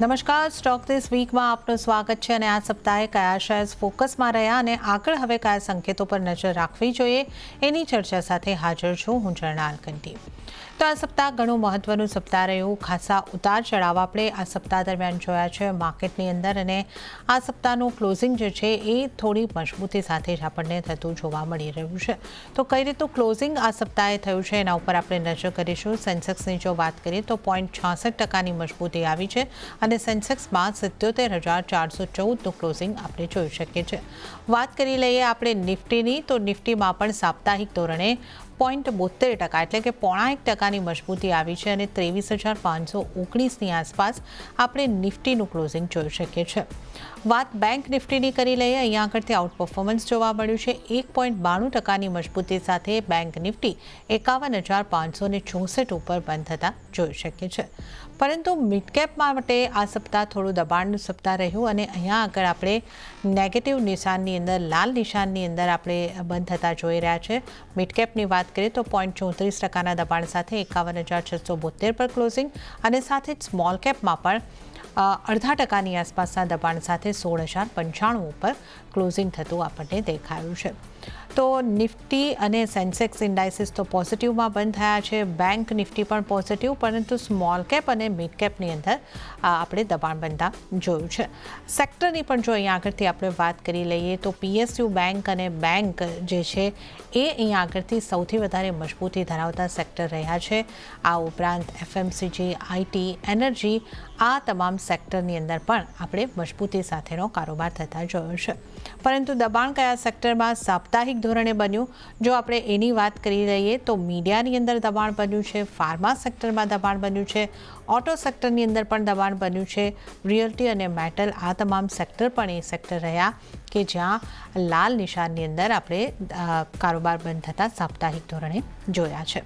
નમસ્કાર, stock this વીકમાં આપનું સ્વાગત છે અને આ સપ્તાહે કયા શેર્સ ફોકસમાં રહ્યા અને આગળ હવે કયા સંકેતો પર નજર રાખવી જોઈએ એની ચર્ચા સાથે હાજર છું હું જર્નાલ કંટી. તો આ સપ્તાહ ઘણું મહત્વનું સપ્તાહ રહ્યું. ખાસા ઉતાર ચઢાવ આપણે આ સપ્તાહ દરમિયાન જોયા છે માર્કેટની અંદર અને આ સપ્તાહનું ક્લોઝિંગ જે છે એ થોડી મજબૂતી સાથે જ આપણને થતું જોવા મળી રહ્યું છે. તો કઈ રીતનું ક્લોઝિંગ આ સપ્તાહે થયું છે એના ઉપર આપણે નજર કરીશું. સેન્સેક્સની જો વાત કરીએ તો 0.66%ની મજબૂતી આવી છે અને સેન્સેક્સમાં 77,414નું ક્લોઝિંગ આપણે જોઈ શકીએ છીએ. વાત કરી લઈએ આપણે નિફ્ટીની, તો નિફ્ટીમાં પણ સાપ્તાહિક ધોરણે 0.72% એટલે કે 0.5%ની મજબૂતી આવી છે અને 23,519ની આસપાસ આપણે નિફ્ટીનું ક્લોઝિંગ જોઈ શકીએ છીએ. વાત બેંક નિફ્ટીની કરી લઈએ. અહીંયા આગળથી આઉટ પરફોર્મન્સ જોવા મળ્યું છે. 1.92%ની મજબૂતી સાથે બેંક નિફ્ટી 51,564 ઉપર બંધ થતા જોઈ શકીએ છીએ. પરંતુ મિડકેપ માટે આ સપ્તાહ થોડું દબાણનું સપ્તાહ રહ્યું અને અહીંયા આગળ આપણે નેગેટિવ નિશાનની અંદર, લાલ નિશાનની અંદર આપણે બંધ થતા જોઈ રહ્યા છે. મિડકેપની વાત કરીએ તો 0.34%ના દબાણ સાથે 51,672 પર ક્લોઝિંગ અને સાથે જ સ્મોલ કેપમાં પણ 0.5%ની આસપાસના દબાણ સાથે 16,095 ઉપર ક્લોઝિંગ થતું આપણને દેખાયું છે. તો નિફ્ટી અને સેન્સેક્સ ઇન્ડાઇસીસ તો પોઝિટિવમાં બંધ થયા છે. બેંક નિફ્ટી પણ પોઝિટિવ, પરંતુ સ્મોલ કેપ અને મિડ કેપની અંદર આપણે દબાણ બનતા જોયું છે. સેક્ટરની પણ જો અહીંયા આગળથી આપણે વાત કરી લઈએ તો PSU બેંક અને બેંક જે છે એ અહીંયા આગળથી સૌથી વધારે મજબૂતી ધરાવતા સેક્ટર રહ્યા છે. આ ઉપરાંત FMCG, IT, એનર્જી, આ તમામ સેક્ટરની અંદર પણ આપણે મજબૂતી સાથેનો કારોબાર થતા જોયો છે. પરંતુ દબાણ કયા સેક્ટરમાં સાપ્તાહિક ધોરણે બન્યું, જો આપણે એની વાત કરી લઈએ તો મીડિયાની અંદર દબાણ બન્યું છે, ફાર્મા સેક્ટરમાં દબાણ બન્યું છે, ઓટો સેક્ટરની અંદર પણ દબાણ બન્યું છે, રિયલ્ટી અને મેટલ, આ તમામ સેક્ટર પણ એ સેક્ટર રહ્યા કે જ્યાં લાલ નિશાનની અંદર આપણે કારોબાર બંધ થતા સાપ્તાહિક ધોરણે જોયા છે.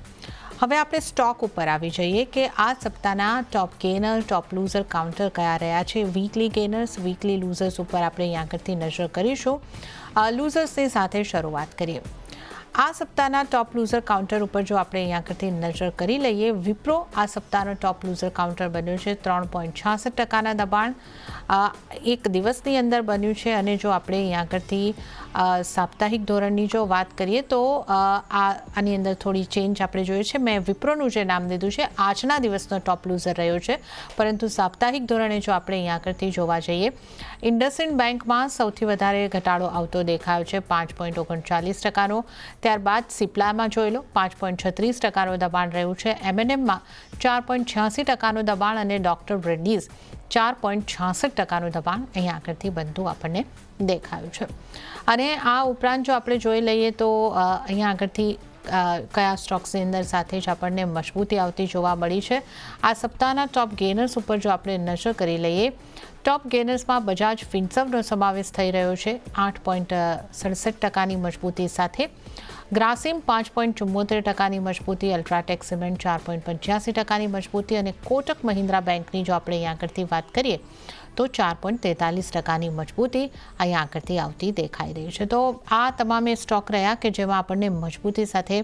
હવે આપણે સ્ટોક ઉપર આવી જઈએ કે આ સપ્તાહના ટોપ ગેનર, ટોપ લૂઝર કાઉન્ટર કયા રહ્યા છે. વીકલી ગેનર્સ, વીકલી લૂઝર્સ ઉપર આપણે અહીંયા આગળથી નજર કરીશું. લૂઝર્સની સાથે શરૂઆત કરીએ. આ સપ્તાહના ટોપ લૂઝર કાઉન્ટર ઉપર જો આપણે અહીંયા આગળથી નજર કરી લઈએ, વિપ્રો આ સપ્તાહનો ટોપ લૂઝર કાઉન્ટર બન્યું છે. 3.66%ના દબાણ એક દિવસની અંદર બન્યું છે અને જો આપણે અહીંયા આગળથી સાપ્તાહિક ધોરણની જો વાત કરીએ તો આની અંદર થોડી ચેન્જ આપણે જોઈએ છે. મેં વિપ્રોનું જે નામ દીધું છે આજના દિવસનો ટોપ લૂઝર રહ્યો છે, પરંતુ સાપ્તાહિક ધોરણે જો આપણે અહીંયા આગળથી જોવા જઈએ, ઇન્ડસઇન્ડ બેંકમાં સૌથી વધારે ઘટાડો આવતો દેખાયો છે 5.39%નો. ત્યારબાદ સિપ્લામાં જોઈ લો 5.36%નું દબાણ રહ્યું છે. MNMમાં 4.86%નું દબાણ અને ડોક્ટર રેડ્ડીઝ 4.66%નું દબાણ અહીંયા આગળથી બનતું આપણને દેખાયું છે. અને આ ઉપરાંત જો આપણે જોઈ લઈએ તો અહીંયા આગળથી કયા સ્ટોક્સની અંદર સાથે જ આપણને મજબૂતી આવતી જોવા મળી છે. આ સપ્તાહના ટોપ ગેનર્સ ઉપર જો આપણે નજર કરી લઈએ, ટોપ ગેનર્સમાં બજાજ ફિન્સર્વનો સમાવેશ થઈ રહ્યો છે 8.67%ની મજબૂતી સાથે. ગ્રાસિમ 5.74%ની મજબૂતી, અલ્ટ્રાટેક સિમેન્ટ 4.85%ની મજબૂતી અને કોટક મહિન્દ્રા બેંકની જો આપણે અહીંયા આગળથી વાત કરીએ તો 4.43%ની મજબૂતી અહીંયા આગળથી આવતી દેખાઈ રહી છે. તો આ તમામે સ્ટોક રહ્યા કે જેમાં આપણને મજબૂતી સાથે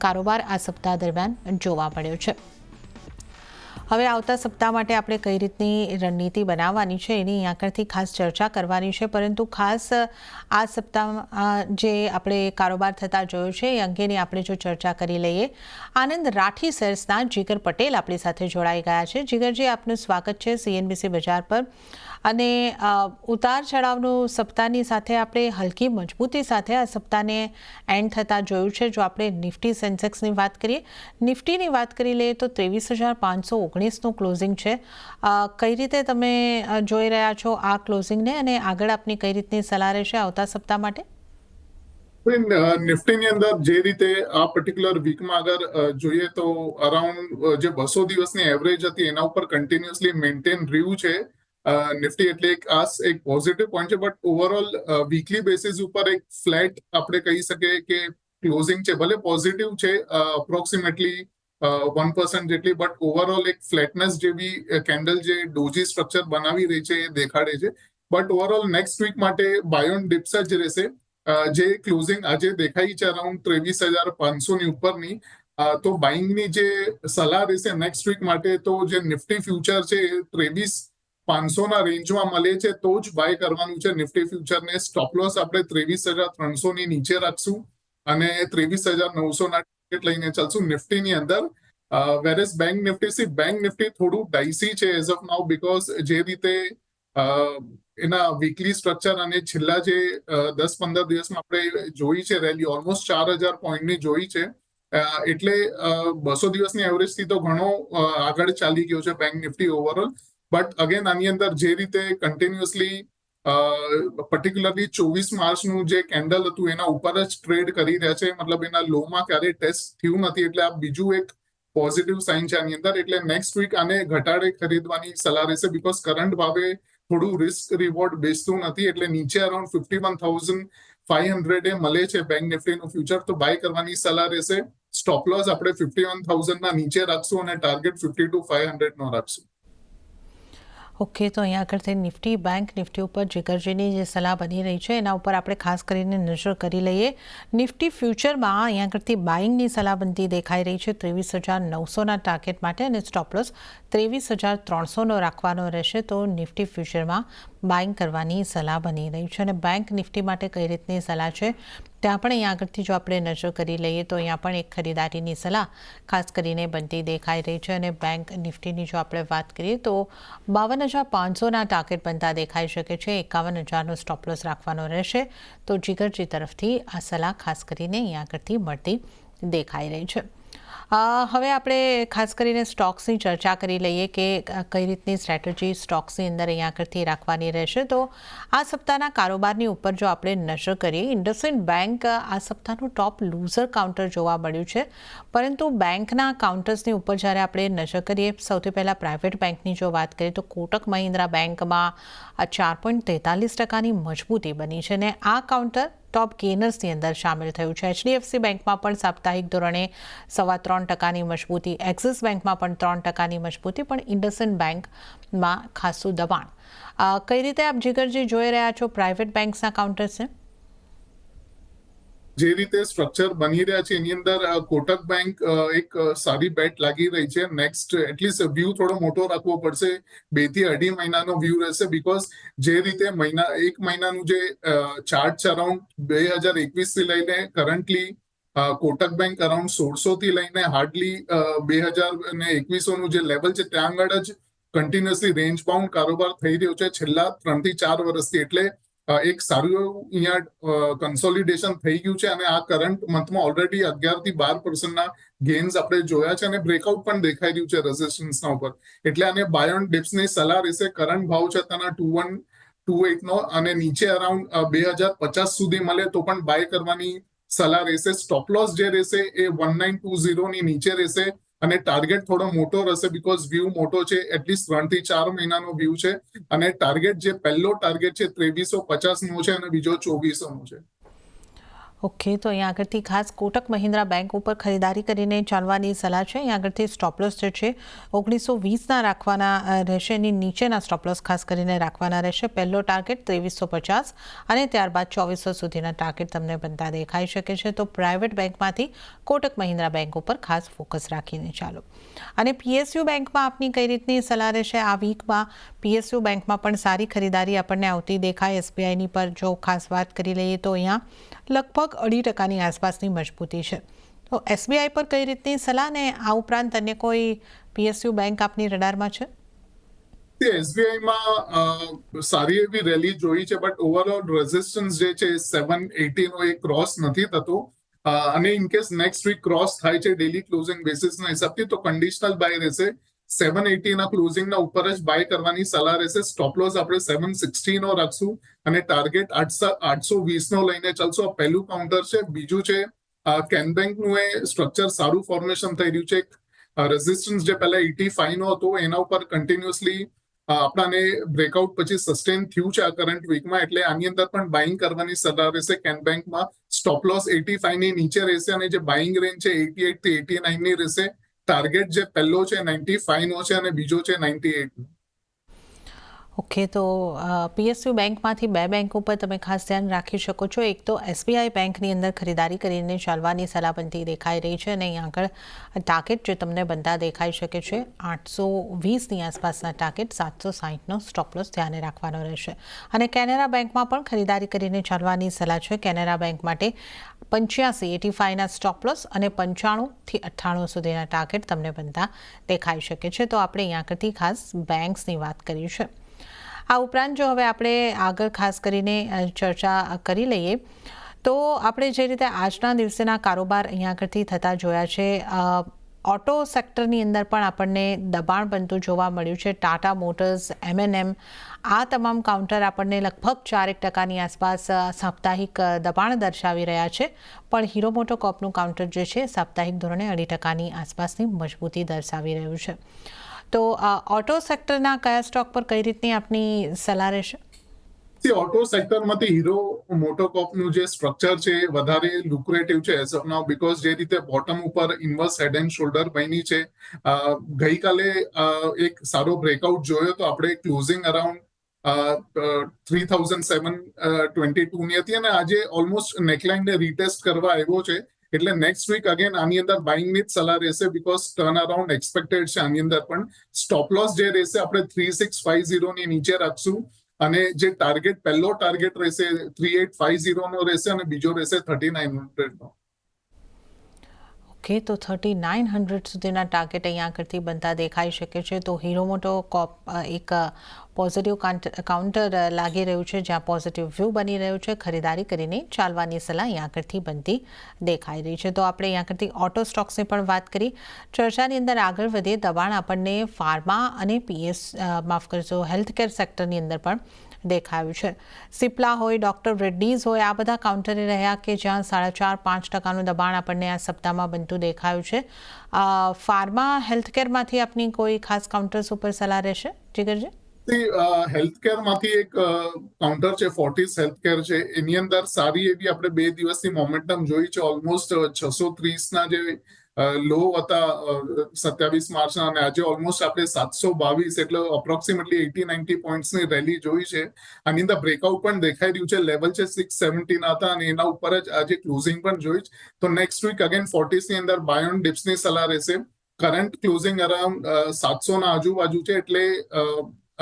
કારોબાર આ સપ્તાહ દરમિયાન જોવા મળ્યો છે. હવે આવતા સપ્તાહ માટે આપણે કઈ રીતની રણનીતિ બનાવવાની છે એની અહીંયા આગળથી ખાસ ચર્ચા કરવાની છે. પરંતુ ખાસ આ સપ્તાહમાં જે આપણે કારોબાર થતા જોયો છે એ અંગેની આપણે જો ચર્ચા કરી લઈએ, આનંદ રાઠી શેર્સના જીગર પટેલ આપણી સાથે જોડાઈ ગયા છે. જીગરજી, આપનું સ્વાગત છે CNBC બજાર પર. અને ઉતાર ચઢાવનું સપ્તાહની સાથે આપણે હલકી મજબૂતી સાથે આ સપ્તાહને એન્ડ થતાં જોયું છે. જો આપણે નિફ્ટી સેન્સેક્સની વાત કરીએ, નિફ્ટીની વાત કરી લઈએ તો 23,519નું ક્લોઝિંગ છે. કઈ રીતે તમે જોઈ રહ્યા છો આ ક્લોઝિંગને અને આગળ આપની કઈ રીતની સલાહ રહેશે આવતા સપ્તાહ માટે? નિફ્ટીની અંદર જે રીતે આ પર્ટિક્યુલર વીકમાં અગર જોઈએ તો અરાઉન્ડ જે 200 દિવસની એવરેજ હતી એના ઉપર કન્ટિન્યુઅસલી મેન્ટેન રહ્યું છે નિફ્ટી, એટલે એક પોઝિટિવ પોઈન્ટ છે. બટ ઓવરઓલ વીકલી બેસિસ ઉપર એક ફ્લેટ આપણે કહી શકીએ કે ક્લોઝિંગ છે. ભલે પોઝિટિવ છે અપ્રોક્સિમેટલી 1% જેટલી, બટ ઓવરઓલ એક ફ્લેટનેસ જેવી કેન્ડલ જે ડોજી સ્ટ્રક્ચર બનાવી રહી છે એ દેખાડે છે. બટ ઓવરઓલ નેક્સ્ટ વીક માટે બાયોન ડિપ્સ જ રહેશે. જે ક્લોઝિંગ આજે દેખાઈ છે અરાઉન્ડ 23,500ની ઉપરની, તો બાઇંગની જે સલાહ રહેશે નેક્સ્ટ વીક માટે, તો જે નિફ્ટી ફ્યુચર છે 23 500ના રેન્જમાં મળે છે તો જ બાય કરવાનું છે નિફ્ટી ફ્યુચરને. સ્ટોપ લોસ આપણે 23,300 ની નીચે રાખશું અને 23,900 ના ટાર્ગેટ લઈને ચાલશું નિફ્ટીની અંદર. વેરેસ બેંક નિફ્ટી થોડું ડાઇસી છે એઝ ઓફ નાઉ, બીકોઝ જે રીતે એના વીકલી સ્ટ્રક્ચર અને છેલ્લા જે 10-15 દિવસમાં આપણે જોઈ છે રેલી ઓલમોસ્ટ 4,000 પોઈન્ટની જોઈ છે. એટલે 200 દિવસની એવરેજથી તો ઘણો આગળ ચાલી ગયો છે bank Nifty overall. But again આની અંદર જે રીતે કન્ટિન્યુઅસલી પર્ટિક્યુલરલી 24 માર્ચનું જે કેન્ડલ હતું એના ઉપર જ ટ્રેડ કરી રહ્યા છે, મતલબ એના લોમાં ક્યારેય ટેસ્ટ થયું નથી. એટલે આ બીજું એક પોઝિટિવ સાઇન છે આની અંદર. એટલે નેક્સ્ટ વીક આને ઘટાડે ખરીદવાની સલાહ રહેશે, બીકોઝ કરંટ ભાવે થોડું રિસ્ક રિવોર્ડ બેસતું નથી. એટલે નીચે અરાઉન્ડ 51,500 મળે છે બેંક નિફ્ટીનું ફ્યુચર, તો બાય કરવાની સલાહ રહેશે. સ્ટોપ લોસ આપણે 51,000 ના નીચે રાખશું અને ટાર્ગેટ 52,500 નો રાખશું. ઓકે, તો અહીંયા આગળથી નિફ્ટી બેંક નિફ્ટી ઉપર જીગરજીની જે સલાહ બની રહી છે એના ઉપર આપણે ખાસ કરીને નજર કરી લઈએ. નિફ્ટી ફ્યુચરમાં અહીંયા આગળથી બાઇંગની સલાહ બનતી દેખાઈ રહી છે 23,900ના ટાર્ગેટ માટે અને સ્ટોપ લોસ 23,300નો રાખવાનો રહેશે. તો નિફ્ટી ફ્યુચરમાં બાઇંગ કરવાની સલાહ બની રહી છે. અને બેંક નિફ્ટી માટે કઈ રીતની સલાહ છે ત્યાં પણ અહીંયા આગળથી જો આપણે નજર કરી લઈએ તો અહીંયા પણ એક ખરીદારીની સલાહ ખાસ કરીને બનતી દેખાઈ રહી છે. અને બેંક નિફ્ટીની જો આપણે વાત કરીએ તો 52,500ના ટાર્ગેટ બનતા દેખાઈ શકે છે. 51,000નો સ્ટોપ લોસ રાખવાનો રહેશે. તો જીગરજી તરફથી આ સલાહ ખાસ કરીને અહીંયા આગળથી મળતી દેખાઈ રહી છે. હવે આપણે ખાસ કરીને સ્ટોક્સની ચર્ચા કરી લઈએ કે કઈ રીતની સ્ટ્રેટેજી સ્ટોક્સની અંદર અહીંયા આગળથી રાખવાની રહેશે. તો આ સપ્તાહના કારોબારની ઉપર જો આપણે નજર કરીએ, ઇન્ડસઇન્ડ બેંક આ સપ્તાહનું ટોપ લૂઝર કાઉન્ટર જોવા મળ્યું છે. પરંતુ બેંકના કાઉન્ટર્સની ઉપર જ્યારે આપણે નજર કરીએ, સૌથી પહેલાં પ્રાઇવેટ બેંકની જો વાત કરીએ તો કોટક મહિન્દ્રા બેંકમાં 4.43%ની મજબૂતી બની છે અને આ કાઉન્ટર ટોપ ગેનર્સની અંદર સામેલ થયું છે. HDFC બેંકમાં પણ સાપ્તાહિક ધોરણે 3.25%ની મજબૂતી, એક્સિસ બેંકમાં પણ 3%ની મજબૂતી, પણ ઇન્ડસઇન્ડ બેંકમાં ખાસું દબાણ. કઈ રીતે આપ જીગરજી જોઈ રહ્યા છો પ્રાઇવેટ બેંક્સના કાઉન્ટર્સને? જે રીતે સ્ટ્રક્ચર બની રહ્યા છે એની અંદર કોટક બેંક એક સારી બેટ લાગી રહી છે. નેક્સ્ટ એટલીસ્ટ વ્યૂ થોડો મોટો રાખવો પડશે, 2 થી 2.5 મહિનાનો વ્યૂ રહેશે. બીકોઝ જે રીતે એક મહિનાનું જે ચાર્ટ છે અરાઉન્ડ 2021 થી લઈને કરન્ટલી કોટક બેંક અરાઉન્ડ 1600 થી લઈને હાર્ડલી 2021નું જે લેવલ છે ત્યાં આગળ જ કન્ટિન્યુઅસલી રેન્જ બાઉન્ડ કારોબાર થઈ રહ્યો છે છેલ્લા 3 થી 4 વર્ષથી. એટલે એક સારું એવું અહીંયા કન્સોલિડેશન થઈ ગયું છે અને આ કરંટ મંથમાં ઓલરેડી 11 થી 12%ના ગેન્સ આપણે જોયા છે અને બ્રેકઆઉટ પણ દેખાઈ રહ્યું છે રેઝિસ્ટન્સના ઉપર. એટલે આને બાય ઓન ડિપ્સની સલાહ રહેશે. કરંટ ભાવ છે તેના 2128નો અને નીચે અરાઉન્ડ 2050 સુધી મળે તો પણ બાય કરવાની સલાહ રહેશે. સ્ટોપ લોસ જે રહેશે એ 1920ની નીચે રહેશે અને ટાર્ગેટ થોડો મોટો રહેશે બીકોઝ વ્યૂ મોટો છે, એટલીસ્ટ 3 થી 4 મહિનાનો વ્યૂ છે. અને ટાર્ગેટ જે પહેલો ટાર્ગેટ છે 2350નો છે અને બીજો 2400નો છે. ઓકે, તો અહીંયા આગળથી ખાસ કોટક મહિન્દ્રા બેંક ઉપર ખરીદારી કરીને ચાલવાની સલાહ છે. અહીંયા આગળથી સ્ટોપ લોસ જે છે 1920ના રાખવાના રહેશે, એની નીચેના સ્ટોપ લોસ ખાસ કરીને રાખવાના રહેશે. પહેલો ટાર્ગેટ 2350 અને ત્યારબાદ 2400 સુધીના ટાર્ગેટ તમને બનતા દેખાઈ શકે છે. તો પ્રાઇવેટ બેંકમાંથી કોટક મહિન્દ્રા બેંક ઉપર ખાસ ફોકસ રાખીને ચાલો. અને PSU બેંકમાં આપની કઈ રીતની સલાહ રહેશે? આ વીકમાં PSU બેંકમાં પણ સારી ખરીદારી આપણને આવતી દેખાય. SBIની પર જો ખાસ વાત કરી લઈએ તો અહીંયા લગભગ 2.5%ની આસપાસની મજબૂતી છે. તો SBI પર કઈ રીતની સલાહ ને આ ઉપરાંત અન્ય કોઈ PSU બેંક આપની રડારમાં છે? SBIમાં સારી એવી રેલી જોઈ છે બટ ઓવરઓલ રેઝિસ્ટન્સ જે છે 780નો એ ક્રોસ નથી થતો અને ઇનકેસ નેક્સ્ટ વીક ક્રોસ થાય છે ડેલી ક્લોઝિંગ બેસિસના હિસાબથી તો કન્ડિશનલ બાય રહેશે. 780ના ક્લોઝિંગના ઉપર જ બાય કરવાની સલાહ રહેશે. સ્ટોપ લોસ આપણે 760નો રાખશું અને ટાર્ગેટ 820નો લઈને ચાલશું. આ પહેલું કાઉન્ટર છે. બીજું છે કેન બેંકનું એ સ્ટ્રક્ચર સારું ફોર્મેશન થઈ રહ્યું છે. રેઝિસ્ટન્સ જે પહેલા 85નો હતો એના ઉપર કન્ટિન્યુઅસલી આપણાને બ્રેકઆઉટ પછી સસ્ટેન થયું છે આ કરંટ વીકમાં. એટલે આની અંદર પણ બાઇંગ કરવાની સલાહ રહેશે કેન બેંકમાં. સ્ટોપ લોસ 85ની નીચે રહેશે અને જે બાઇંગ રેન્જ છે 88 થી 89ની રહેશે. ટાર્ગેટ જે પહેલો છે 95નો છે અને બીજો છે 98નો. ઓકે, તો પીએસયુ બેંકમાંથી બે બેંક ઉપર તમે ખાસ ધ્યાન રાખી શકો છો. એક તો એસબીઆઈ બેંકની અંદર ખરીદારી કરીને ચાલવાની સલાહ બનતી દેખાઈ રહી છે, અને અહીં આગળ ટાર્ગેટ જે તમને બનતા દેખાઈ શકે છે 820ની આસપાસના ટાર્ગેટ, 760નો સ્ટોપ લોસ ધ્યાને રાખવાનો રહેશે. અને કેનેરા બેંકમાં પણ ખરીદારી કરીને ચાલવાની સલાહ છે. કેનેરા બેંક માટે 85.85ના સ્ટોપ લોસ અને 95થી 98 સુધીના ટાર્ગેટ તમને બનતા દેખાઈ શકે છે. તો આપણે અહીં આગળથી ખાસ બેંક્સની વાત કરી છે. આ ઉપરાંત જો હવે આપણે આગળ ખાસ કરીને ચર્ચા કરી લઈએ તો આપણે જે રીતે આજના દિવસેના કારોબાર અહીંયા આગળથી થતા જોયા છે, ઓટો સેક્ટરની અંદર પણ આપણને દબાણ બનતું જોવા મળ્યું છે. ટાટા મોટર્સ, M&M આ તમામ કાઉન્ટર આપણને લગભગ 4% આસપાસ સાપ્તાહિક દબાણ દર્શાવી રહ્યા છે, પણ હીરો મોટોકોર્પનું કાઉન્ટર જે છે સાપ્તાહિક ધોરણે 2% આસપાસની મજબૂતી દર્શાવી રહ્યું છે. તો ઓટો સેક્ટરના કયા સ્ટોક પર કઈ રીતની આપની સલાહ રહેશે? ઓટો સેક્ટરમાંથી હીરો મોટોકોર્પનું જે સ્ટ્રક્ચર છે એ વધારે લુક્રેટિવ છે એઝ ઓફ નાઉ, બીકોઝ જે રીતે બોટમ ઉપર ઇન્વર્સ હેડ એન્ડ શોલ્ડર બની છે. ગઈકાલે એક સારો બ્રેકઆઉટ જોયો તો આપણે ક્લોઝિંગ અરાઉન્ડ 3722ની હતી, અને આજે ઓલમોસ્ટ નેકલાઇનને રીટેસ્ટ કરવા આવ્યો છે. એટલે નેક્સ્ટ વીક અગેન આની અંદર બાઇંગની જ સલાહ રહેશે, બીકોઝ ટર્ન અરાઉન્ડ એક્સપેક્ટેડ છે. આની અંદર પણ સ્ટોપ લોસ જે રહેશે આપણે 3650ની નીચે રાખશું, અને જે ટાર્ગેટ પહેલો ટાર્ગેટ રહેશે 3850નો રહેશે, અને બીજો રહેશે 3900નો. ઓકે, તો 3900 સુધીના ટાર્ગેટ અહીંયા આગળથી બનતા દેખાઈ શકે છે. તો હીરો મોટોકોર્પ એક પોઝિટિવ કાઉન્ટર લાગી રહ્યું છે, જ્યાં પોઝિટિવ વ્યૂ બની રહ્યું છે. ખરીદારી કરીને ચાલવાની સલાહ અહીંયા આગળથી બનતી દેખાઈ રહી છે. તો આપણે અહીંયા આગળથી ઓટો સ્ટોક્સની પણ વાત કરી. ચર્ચાની અંદર આગળ વધીએ, દબાણ આપણને ફાર્મા અને માફ કરજો હેલ્થકેર સેક્ટરની અંદર પણ દેખાયું છે. સિપ્લા હોય, ડોક્ટર રેડ્ડીઝ હોય, આ બધા કાઉન્ટરે રહ્યા કે જ્યાં 4.5-5%નું દબાણ આપણને આ સપ્તાહમાં બનતું દેખાયું છે. ફાર્મા હેલ્થકેરમાંથી આપની કોઈ ખાસ કાઉન્ટર્સ ઉપર સલાહ રહેશે, જીગરજી? હેલ્થકેરમાંથી એક કાઉન્ટર છે, ફોર્ટિસ હેલ્થકેર છે. એની અંદર સારી એવી આપણે 2 દિવસની મોમેન્ટમ જોઈ છે. ઓલમોસ્ટ 630ના જે લો હતા 27 માર્ચના, અને આજે ઓલમોસ્ટ આપણે 722, એટલે અપ્રોક્સિમેટલી 80-90 પોઈન્ટ્સની રેલી જોઈ છે. આની અંદર બ્રેકઆઉટ પણ દેખાઈ રહ્યું છે. લેવલ છે 670ના હતા, અને એના ઉપર જ આજે ક્લોઝિંગ પણ જોઈ. તો નેક્સ્ટ વીક અગેન ફોર્ટિસની અંદર બાય ઓન ડિપ્સની સલાહ રહેશે. કરંટ ક્લોઝિંગ અરાઉન્ડ 700ના આજુબાજુ છે, એટલે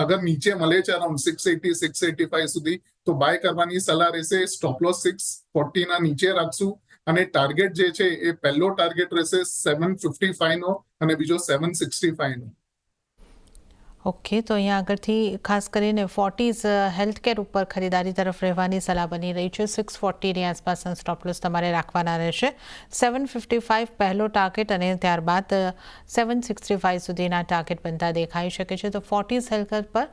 અગર નીચે મળે છે અરાઉન્ડ 680-685 સુધી તો બાય કરવાની સલાહ રહેશે. સ્ટોપ લોસ 640ના નીચે રાખશું, અને ટાર્ગેટ જે છે એ પહેલો ટાર્ગેટ રહેશે 755નો, અને બીજો 765નો. ઓકે, તો અહીંયા આગળથી ખાસ કરીને ફોર્ટીઝ હેલ્થકેર ઉપર ખરીદારી તરફ રહેવાની સલાહ બની રહી છે. 640ની આસપાસના સ્ટોપ લોસ તમારે રાખવાના રહેશે. 755 પહેલો ટાર્ગેટ, અને ત્યારબાદ 765 સુધીના ટાર્ગેટ બનતા દેખાઈ શકે છે. તો ફોર્ટીઝ હેલ્થકેર પર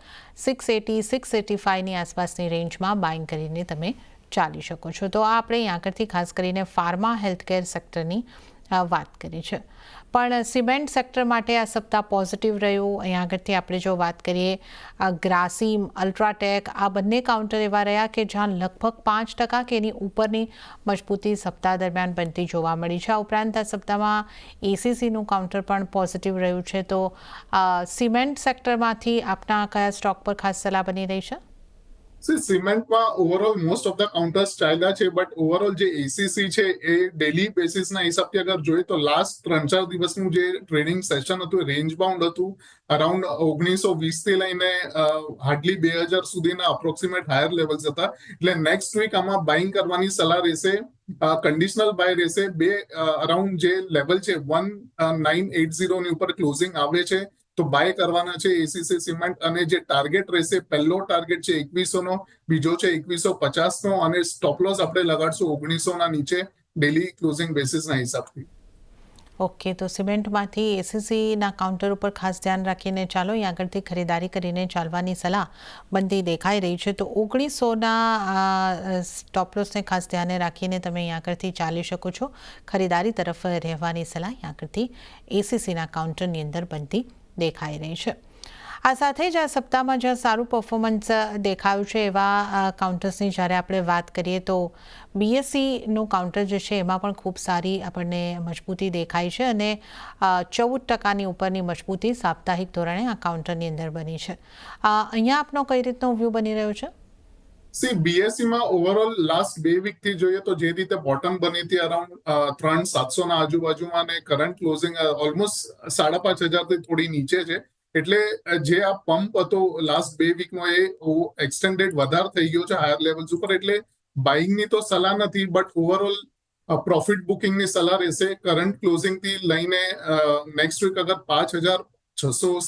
680-685ની આસપાસની રેન્જમાં બાઇંગ કરીને તમે ચાલી શકો છો. તો આ આપણે અહીં આગળથી ખાસ કરીને ફાર્મા હેલ્થકેર સેક્ટરની વાત કરી છે. પણ સિમેન્ટ સેક્ટર માટે આ સપ્તાહ પોઝિટિવ રહ્યું. અહીંયા આગળથી આપણે જો વાત કરીએ, ગ્રાસિમ, અલ્ટ્રાટેક આ બંને કાઉન્ટર એવા રહ્યા કે જ્યાં લગભગ 5% કે એની ઉપરની મજબૂતી સપ્તાહ દરમિયાન બનતી જોવા મળી છે. આ ઉપરાંત આ સપ્તાહમાં એસીસીનું કાઉન્ટર પણ પોઝિટિવ રહ્યું છે. તો સિમેન્ટ સેક્ટરમાંથી આપના કયા સ્ટોક પર ખાસ સલાહ બની રહી છે? સિમેન્ટમાં overall most of the counters ચાલ્યા છે, બટ ઓવરઓલ જે એસીસી છે એ ડેલી બેસિસના હિસાબથી અગર જોઈએ તો લાસ્ટ 3-4 દિવસનું જે ટ્રેડિંગ સેશન હતું રેન્જ બાઉન્ડ હતું. અરાઉન્ડ 1920થી લઈને હાર્ડલી 2000 સુધીના અપ્રોક્સિમેટ હાયર લેવલ્સ હતા. એટલે નેક્સ્ટ વીક આમાં બાઇંગ કરવાની સલાહ રહેશે. કન્ડિશનલ બાય રહેશે. અરાઉન્ડ જે લેવલ છે 1980ની ઉપર ક્લોઝિંગ આવે છે તો બાય કરવાના છે એસીસી સિમેન્ટ. અને જે ટાર્ગેટ રહેશે, પહેલો ટાર્ગેટ છે 2100નો, બીજો છે 2150નો, અને સ્ટોપ લોસ આપણે લગાડશું 1900ના નીચે ડેલી ક્લોઝિંગ બેસિસના હિસાબથી. ઓકે, તો સિમેન્ટમાંથી એસીસીના કાઉન્ટર ઉપર ખાસ ધ્યાન રાખીને ચાલો. અહીં આગળથી ખરીદારી કરીને ચાલવાની સલાહ બનતી દેખાઈ રહી છે. તો 1900ના સ્ટોપ લોસને ખાસ ધ્યાને રાખીને તમે અહીં આગળથી ચાલી શકો છો. ખરીદારી તરફ રહેવાની સલાહ અહીં આગળથી એસીસીના કાઉન્ટરની અંદર બનતી દેખાઈ રહી છે. આ સાથે જ આ સપ્તાહમાં જ્યાં સારું પરફોર્મન્સ દેખાયું છે એવા કાઉન્ટર્સની જ્યારે આપણે વાત કરીએ તો બીએસસીનું કાઉન્ટર જે છે એમાં પણ ખૂબ સારી આપણને મજબૂતી દેખાય છે અને 14% ઉપરની મજબૂતી સાપ્તાહિક ધોરણે આ કાઉન્ટરની અંદર બની છે. અહીંયા આપનો કઈ રીતનો વ્યૂ બની રહ્યો છે? બીએસસી માં ઓવરઓલ લાસ્ટ 2 વીક થી જોઈએ તો જે રીતે બોટમ બની હતી અરાઉન્ડ 3,700 ના આજુબાજુમાં અને કરંટ ક્લોઝિંગ ઓલમોસ્ટ 5,500 થી થોડી નીચે છે. એટલે જે આ પંપ હતો લાસ્ટ 2 વીકમાં એ એક્સટેન્ડેડ વધારે થઈ ગયો છે હાયર લેવલ્સ ઉપર. એટલે બાઇંગની તો સલાહ નથી, બટ ઓવરઓલ પ્રોફિટ બુકિંગની સલાહ રહેશે. કરંટ ક્લોઝિંગ થી લઈને નેક્સ્ટ વીક અગર 5,600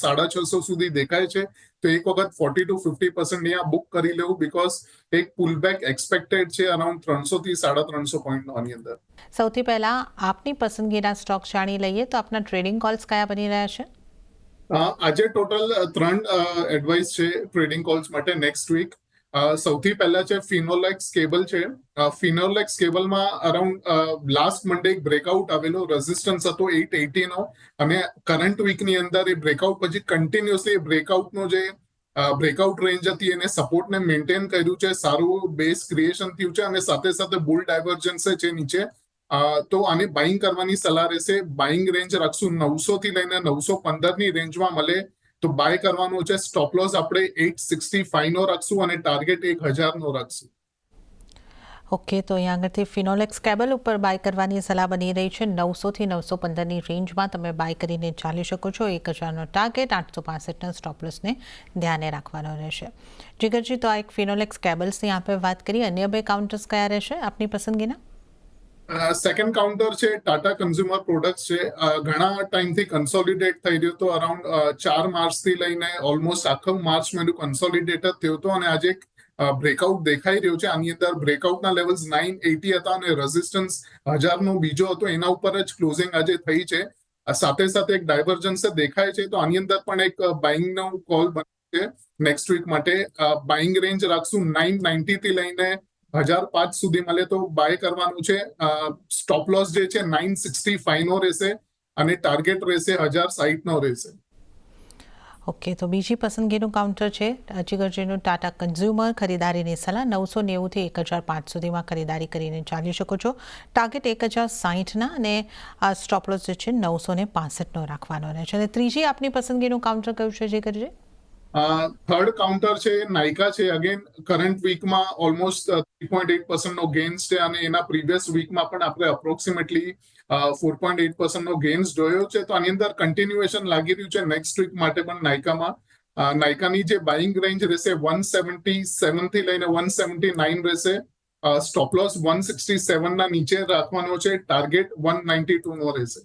650 સુધી દેખાય છે તો એક વખત 40 to 50% અહીંયા બુક કરી લેવું, બીકોઝ એક પુલબેક એક્સપેક્ટેડ છે અરાઉન્ડ 300 થી 350 પોઈન્ટની અંદર. સૌથી પહેલા આપની પસંદગીના સ્ટોક જાણી લઈએ તો આપના ટ્રેડિંગ કોલ્સ કયા બની રહ્યા છે? આજે ટોટલ 3 એડવાઇસ છે ટ્રેડિંગ કોલ્સ માટે નેક્સ્ટ વીક. સૌથી પહેલા છે ફિનોલેક્સ કેબલ છે. ફિનોલેક્સ કેબલમાં અરાઉન્ડ લાસ્ટ મંડે એક બ્રેકઆઉટ આવેલો, રેઝિસ્ટન્સ હતો 880 નો, અને કરંટ વીકની અંદર એ બ્રેકઆઉટ પછી કન્ટિન્યુઅસલી બ્રેકઆઉટનો જે બ્રેકઆઉટ રેન્જ હતી એને સપોર્ટને મેન્ટેન કર્યું છે, સારું બેઝ ક્રિએશન થયું છે અને સાથે સાથે બુલ ડાયવર્જન્સ છે નીચે. તો આને બાઇંગ કરવાની સલાહ રહેશે. બાઇંગ રેન્જ રાખશું 900 થી લઈને 915 ની રેન્જમાં મળે તો બાય કરવાનો છે. સ્ટોપ લોસ આપણે 865 નો રાખશું અને ટાર્ગેટ 1,000 નો રાખશું. ઓકે, તો અહીંયા આગળથી ફિનોલેક્સ કેબલ ઉપર બાય કરવાની સલાહ બની રહી છે. 900 થી 915ની રેન્જમાં તમે બાય કરીને ચાલી શકો છો. 1,000નો ટાર્ગેટ, 865ના સ્ટોપ લોસને ધ્યાને રાખવાનો રહેશે. જીગરજી, તો આ એક ફિનોલેક્સ કેબલ્સની આપણે વાત કરી. અન્ય બે કાઉન્ટર્સ કયા રહેશે આપની પસંદગીના? સેકન્ડ કાઉન્ટર છે ટાટા કન્ઝ્યુમર પ્રોડક્ટ્સ છે. ઘણા ટાઈમથી કન્સોલિડેટ થઈ રહ્યો હતો. અરાઉન્ડ 4 માર્ચથી લઈને ઓલમોસ્ટ આખો માર્ચ મહિનો કન્સોલિડેટ થયો હતો અને આજે એક બ્રેકઆઉટ દેખાઈ રહ્યો છે. આની અંદર બ્રેકઆઉટના લેવલ્સ 980 હતા અને રેઝિસ્ટન્સ 1000નો બીજો હતો, એના ઉપર જ ક્લોઝિંગ આજે થઈ છે. સાથે સાથે એક ડાયવર્જન્સ દેખાય છે. તો આની અંદર પણ એક બાઇંગનો કોલ બને છે નેક્સ્ટ વીક માટે. બાઇંગ રેન્જ રાખશું 990 થી લઈને 1,005 સુધી મળે તો બાય કરવાનું છે. સ્ટોપ લોસ જે છે 965 નો રહેશે અને ટાર્ગેટ રહેશે 1,060 નો રહેશે. ઓકે, તો બીજી પસંદગીનું કાઉન્ટર છે જીગરજીનું ટાટા કન્ઝ્યુમર. ખરીદારીની સલાહ 990 થી 1,005 સુધીમાં ખરીદારી કરીને ચાલી શકો છો. ટાર્ગેટ 1,060ના અને આ સ્ટોપ લોસ જે છે 965નો રાખવાનો રહેશે. અને ત્રીજી આપની પસંદગીનું કાઉન્ટર કયું છે જીગરજી? થર્ડ કાઉન્ટર છે નાઇકા છે. અગેન કરંટ વીકમાં ઓલમોસ્ટ 3.8% નો ગેન્સ છે અને એના પ્રીવિયસ વીકમાં પણ આપણે અપ્રોક્સિમેટલી 4.8% નો ગેન્સ જોયો છે. તો આની અંદર કન્ટિન્યુએશન લાગી રહ્યું છે નેક્સ્ટ વીક માટે પણ નાઇકામાં. નાઇકાની જે બાઇંગ રેન્જ રહેશે 177 થી લઈને 179 રહેશે. સ્ટોપ લોસ 167ના નીચે રાખવાનો છે. ટાર્ગેટ 192 નો રહેશે.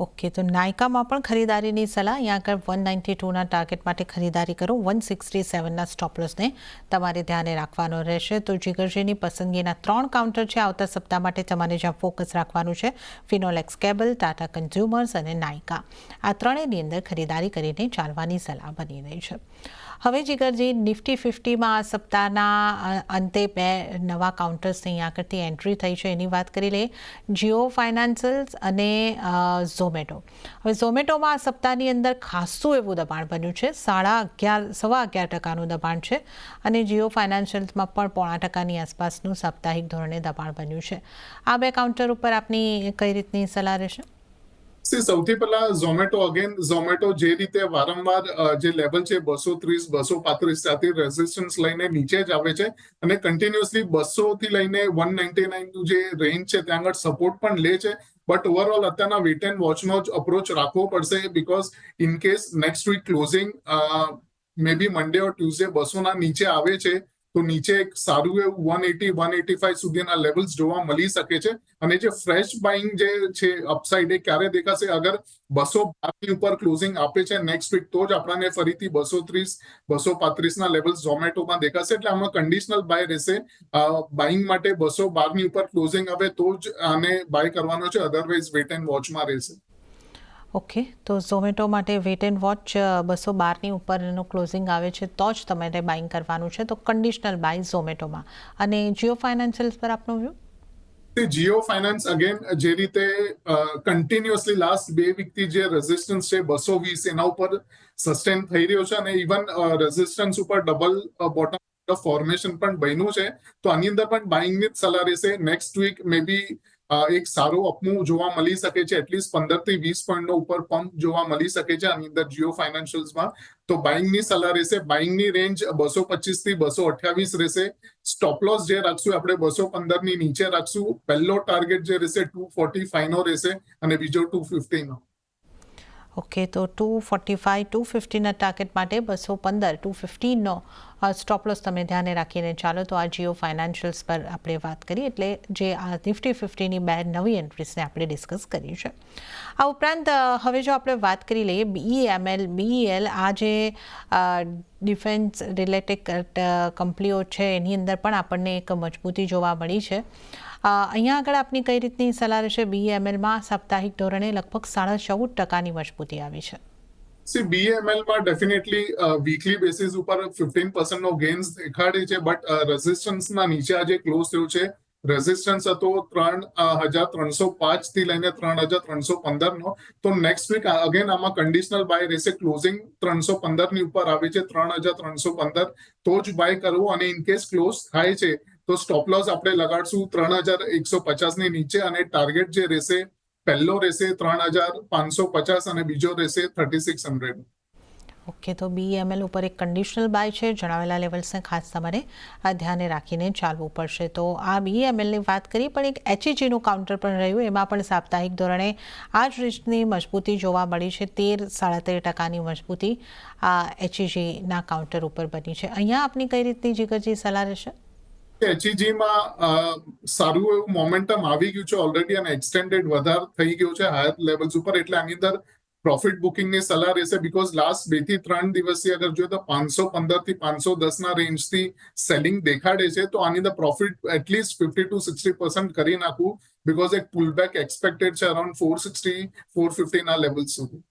ઓકે, તો નાઇકામાં પણ ખરીદારીની સલાહ. અહીંયા આગળ 192ના ટાર્ગેટ માટે ખરીદારી કરો. 167ના સ્ટોપ લોસને તમારે ધ્યાને રાખવાનો રહેશે. તો જીગરજીની પસંદગીના 3 કાઉન્ટર છે આવતા સપ્તાહ માટે તમારે જ્યાં ફોકસ રાખવાનું છે. ફિનોલેક્સ કેબલ, ટાટા કન્ઝ્યુમર્સ અને નાઇકા, આ ત્રણેયની અંદર ખરીદારી કરીને ચાલવાની સલાહ બની રહી છે. હવે જીગરજી, નિફ્ટી 50માં આ સપ્તાહના અંતે 2 નવા કાઉન્ટર્સની અહીંયા આગળથી એન્ટ્રી થઈ છે એની વાત કરી લઈએ. જીઓ ફાઇનાન્શિયલ્સ અને ઝોમેટો. હવે ઝોમેટોમાં આ સપ્તાહની અંદર ખાસું એવું દબાણ બન્યું છે. 11.5% દબાણ છે અને જીઓ ફાઇનાન્શિયલ્સમાં પણ 0.5%ની આસપાસનું સાપ્તાહિક ધોરણે દબાણ બન્યું છે. આ 2 કાઉન્ટર ઉપર આપની કઈ રીતની સલાહ રહેશે? સૌથી પહેલા ઝોમેટો જે રીતે વારંવાર જે લેવલ છે 230 235 સાથે રેઝિસ્ટન્સ લઈને નીચે જ આવે છે અને કન્ટિન્યુઅસલી 200 થી લઈને 199 નું જે રેન્જ છે ત્યાં આગળ સપોર્ટ પણ લે છે. બટ ઓવરઓલ અત્યારના વેટ એન્ડ વોચનો જ અપ્રોચ રાખવો પડશે, because in case next week closing may be Monday or Tuesday 200ના નીચે આવે છે તો નીચે એક સારું એવું 180 185 સુધીના લેવલ્સ જોવા મળી શકે છે. અને જે ફ્રેશ બાઇંગ જે છે અપસાઇડ એ ક્યારે દેખાશે? અગર 212 ઉપર ક્લોઝિંગ આપે છે નેક્સ્ટ વીક તો જ આપણને ફરીથી 230 235ના લેવલ્સ ઝોમેટોમાં દેખાશે. એટલે આમાં કન્ડિશનલ બાય રહેશે. બાઇંગ માટે 212ની ઉપર ક્લોઝિંગ આવે તો જ આને બાય કરવાનો છે, અધરવાઇઝ વેટ એન્ડ વોચમાં રહેશે. ઓકે, તો ઝોમેટો માટે વેટ એન્ડ વોચ. 212ની ઉપરનું ક્લોઝિંગ આવે છે તો જ તમારે બાઇંગ કરવાનું છે. તો કન્ડિશનલ બાય ઝોમેટોમાં. અને જીઓ ફાઇનાન્શિયલ્સ પર આપનો વ્યૂ? તે જીઓ ફાઇનાન્સ અગેન જે રીતે કન્ટિન્યુઅસલી લાસ્ટ 2 વીકથી જે રેઝિસ્ટન્સ છે 220 એના ઉપર સસ્ટેન થઈ રહ્યો છે અને ઇવન રેઝિસ્ટન્સ ઉપર ડબલ બોટમ ફોર્મેશન પણ બન્યું છે. તો આની અંદર પણ બાઇંગની જ સલાહ રહેશે. નેક્સ્ટ વીક મે બી એક સારું અપમૂવ જોવા મળી શકે છે. એટલીસ્ટ 15 થી 20 પોઈન્ટનો ઉપર પંપ જોવા મળી શકે છે આની અંદર જીઓ ફાઇનાન્શિયલ્સમાં. તો બાઇંગની સલાહ રહેશે. બાઇંગની રેન્જ 225 થી 228 રહેશે. સ્ટોપ લોસ જે રાખશું આપણે 215 ની નીચે રાખશું. પહેલો ટાર્ગેટ જે રહેશે 245 નો રહેશે અને બીજો 250 નો. ઓકે, તો 245 250ના ટાર્ગેટ માટે 215 215નો સ્ટોપ લોસ તમે ધ્યાને રાખીને ચાલો. તો આ જીઓ ફાઇનાન્શિયલ્સ પર આપણે વાત કરી, એટલે જે આ નિફ્ટી 50ની બે નવી એન્ટ્રીઝને આપણે ડિસ્કસ કરી છે. આ ઉપરાંત હવે જો આપણે વાત કરી લઈએ BEML BEL, આ જે ડિફેન્સ રિલેટેડ કંપનીઓ છે એની અંદર પણ આપણને એક મજબૂતી જોવા મળી છે. અહીંયા આગળ આપની કઈ રીતની સલાહ રહેશે? BEMLમાં સાપ્તાહિક ધોરણે લગભગ 14.5% મજબૂતી આવી છે. BEMLમાં ડેફિનેટલી વીકલી બેસિસ ઉપર 15% નો ગેઇન્સ દેખાડે છે, બટ રેઝિસ્ટન્સના નીચે આજે ક્લોઝ થયું છે. રેઝિસ્ટન્સ હતો 3,305 થી લઈને 3,315 નો. તો નેક્સ્ટ વીક અગેન આમાં કન્ડિશનલ બાય રહેશે. ક્લોઝિંગ 315 ની ઉપર આવે છે, 3,315 તો જ બાય કરવો. અને ઇન કેસ ક્લોઝ થાય છે તો સ્ટોપ લોસ આપણે લગાડશું 3,150 ની નીચે અને ટાર્ગેટ જે રહેશે પહેલો રહેશે 3,550 અને બીજો રહેશે 3,600. ઓકે, તો BEML ઉપર એક કન્ડિશનલ બાય છે. જણાવેલા લેવલ્સને ખાસ તમારે ધ્યાને રાખીને ચાલવું પડશે. તો આ BEMLની વાત કરી, પણ એક HEGનું કાઉન્ટર પણ રહ્યું. એમાં પણ સાપ્તાહિક ધોરણે આ જ રીતની મજબૂતી જોવા મળી છે. 13-13% મજબૂતી આ HEGના કાઉન્ટર ઉપર બની છે. અહીંયા આપની કઈ રીતની જીગરજી સલાહ રહેશે? HEGમાં સારું એવું મોમેન્ટમ આવી ગયું છે ઓલરેડી અને એક્સટેન્ડેડ વધાર થઈ ગયું છે હાયર લેવલ્સ ઉપર. એટલે આની અંદર પ્રોફિટ બુકિંગની સલાહ રહેશે. બીકોઝ લાસ્ટ 2 થી 3 દિવસથી અગર જોઈએ તો 515 થી 510ના રેન્જથી સેલિંગ દેખાડે છે. તો આની અંદર પ્રોફિટ એટલીસ્ટ 50 to 60% કરી નાખવું, બીકોઝ એક પુલબેક એક્સપેક્ટેડ છે અરાઉન્ડ 460-450ના લેવલ સુધી.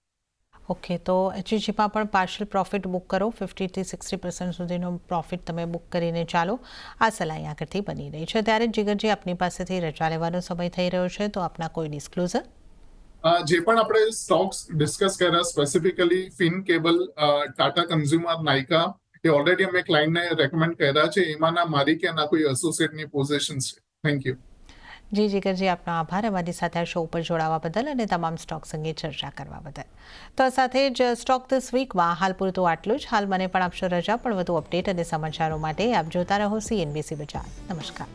ઓકે, તો HEGમાં પણ પાર્શિયલ પ્રોફિટ બુક કરો. 50 થી 60% સુધીનો પ્રોફિટ તમે બુક કરીને ચાલો. આ સલાહ આગળથી બની રહી છે. ત્યારે જીગરજી, આપની પાસેથી રજા લેવાનો સમય થઈ રહ્યો છે, તો આપના કોઈ ડિસ્ક્લોઝર? જે પણ આપણે સ્ટોક્સ ડિસ્કસ કર્યા, સ્પેસિફિકલી ફિન કેબલ, ટાટા કન્ઝ્યુમર, નાઇકા, એ ઓલરેડી અમે ક્લાયન્ટને રેકમેન્ડ કર્યા છે. એમાંના મારી કે ના કોઈ એસોસિએટની પોઝિશન્સ છે. Thank you. જી જીગરજી, આપનો આભાર અમારી સાથે આ શો ઉપર જોડાવા બદલ અને તમામ સ્ટોક્સ અંગે ચર્ચા કરવા બદલ. તો આ સાથે જ સ્ટોક ધીસ વીકમાં હાલ પૂરતું આટલું જ. હાલ મને પણ આપશો રજા, પણ વધુ અપડેટ અને સમાચારો માટે આપ જોતા રહો CNBC બજાર. નમસ્કાર.